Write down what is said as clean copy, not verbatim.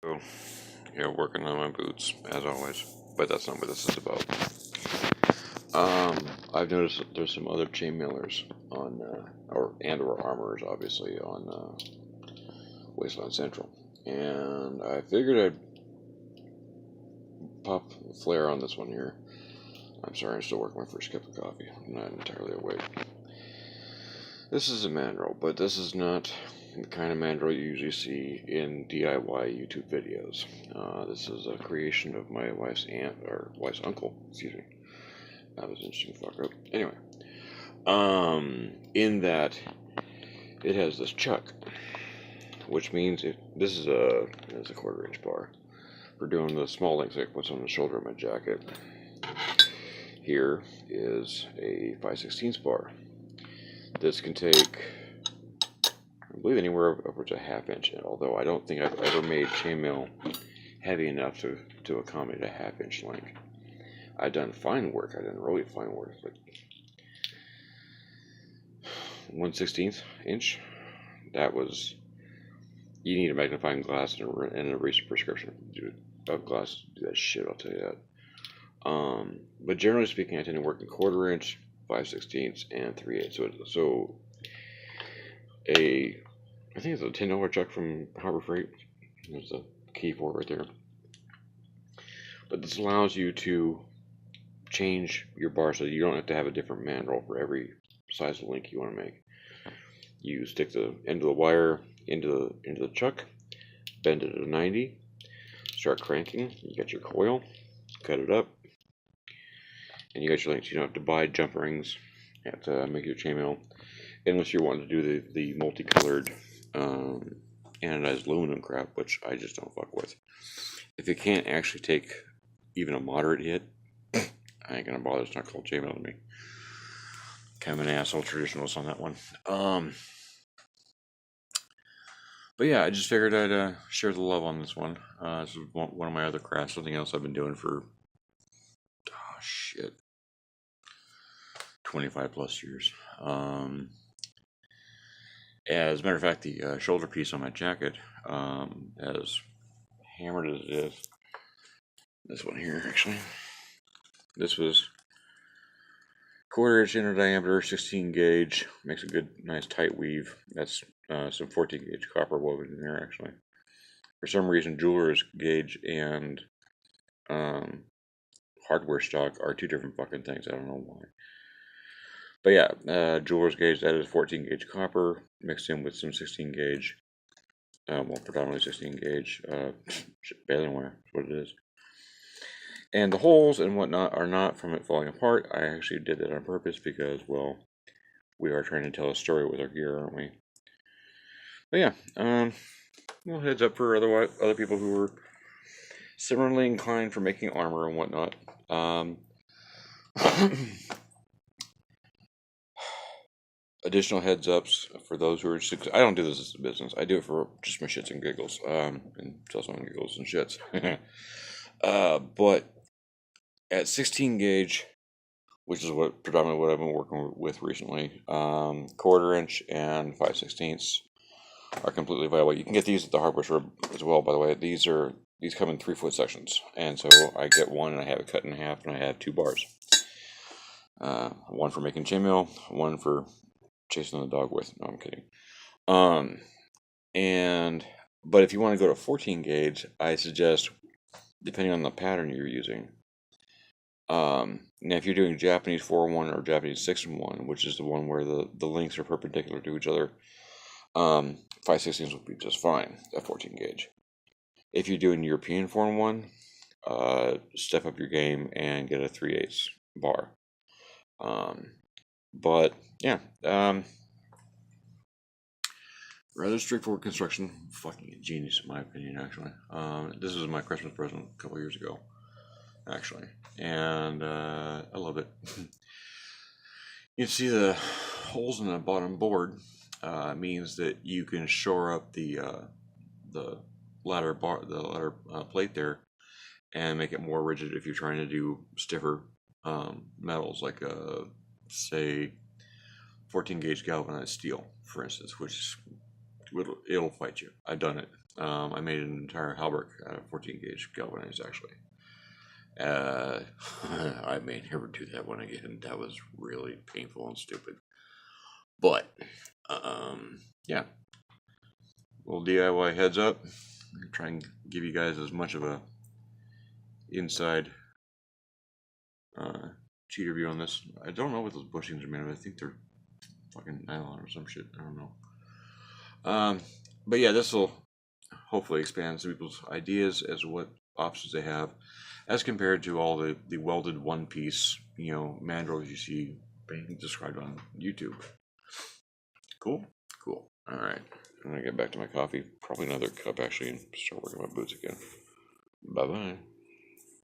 So, yeah, working on my boots as always, but that's not what this is about. I've noticed that there's some other chainmailers on, or armorers, obviously, on Wasteland Central, and I figured I'd pop a flare on this one here. I'm sorry, I'm still working my first cup of coffee. I'm not entirely awake. This is a mandrel, but this is not the kind of mandrel you usually see in DIY YouTube videos. This is a creation of my wife's aunt, or wife's uncle, excuse me. That was an interesting fuck up. Anyway, in that it has this chuck, which means this is a 1/4 inch bar for doing the small lengths like what's on the shoulder of my jacket. Here is a 5/16 bar. This can take, I believe, anywhere upwards of 1/2 inch, although I don't think I've ever made chainmail heavy enough to accommodate a 1/2 inch length. I've done fine work. I done really fine work, like 1/16 inch. That was, you need a magnifying glass and a recent prescription of glass to do that shit, I'll tell you that. But generally speaking, I tend to work in 1/4 inch, 5/16, and 3/8. So I think it's a $10 chuck from Harbor Freight. There's a key for it right there. But this allows you to change your bar so you don't have to have a different mandrel for every size of link you want to make. You stick the end of the wire into the chuck, bend it at a 90, start cranking. You got your coil, cut it up, and you got your links. You don't have to buy jump rings to make your chainmail, unless you're wanting to do the multicolored anodized aluminum crap, which I just don't fuck with. If it can't actually take even a moderate hit, I ain't gonna bother. It's not called chainmail to me. Kind of an asshole traditionalist on that one. But yeah, I just figured I'd share the love on this one. This is one of my other crafts, something else I've been doing for, 25 plus years. As a matter of fact, the shoulder piece on my jacket, as hammered as it is, this one here actually, this was 1/4 inch inner diameter, 16 gauge, makes a good, nice tight weave. That's some 14 gauge copper woven in there actually. For some reason, jeweler's gauge and hardware stock are two different fucking things. I don't know why. But yeah, jeweler's gauge, that is 14 gauge copper mixed in with some 16 gauge, well, predominantly 16 gauge baling wire, is what it is. And the holes and whatnot are not from it falling apart. I actually did that on purpose because, well, we are trying to tell a story with our gear, aren't we? But yeah, well, heads up for other people who are similarly inclined for making armor and whatnot. Additional heads ups for those who are interested. I don't do this as a business. I do it for just my shits and giggles, and just on giggles and shits. But at 16 gauge, which is predominantly what I've been working with recently, 1/4 inch and 5/16 are completely viable. You can get these at the hardware store as well, by the way. These come in 3-foot sections, and so I get one and I have it cut in half, and I have 2 bars. One for making chainmail, one for chasing the dog with. No, I'm kidding. But if you want to go to 14 gauge, I suggest, depending on the pattern you're using. Now, if you're doing Japanese 4-1 or Japanese 6-1, which is the one where the links are perpendicular to each other, 5/16 will be just fine at 14 gauge. If you're doing European 4-1, step up your game and get a 3/8 bar. But yeah, rather straightforward construction. Fucking genius, in my opinion, actually. This was my Christmas present a couple years ago, actually, and I love it. You can see the holes in the bottom board. Means that you can shore up the ladder plate there and make it more rigid if you're trying to do stiffer metals, like say 14 gauge galvanized steel, for instance, which it'll fight you. I've done it. I made an entire halberd out of 14 gauge galvanized, actually. I may never do that one again. That was really painful and stupid. But, yeah. Little DIY heads up. I'm trying to give you guys as much of a inside cheater view on this. I don't know what those bushings are made of. I think they're fucking nylon or some shit. I don't know. But yeah, this will hopefully expand some people's ideas as to what options they have, as compared to all the welded one-piece, mandrels you see being described on YouTube. Cool? Cool. All right. I'm going to get back to my coffee. Probably another cup, actually, and start working my boots again. Bye-bye.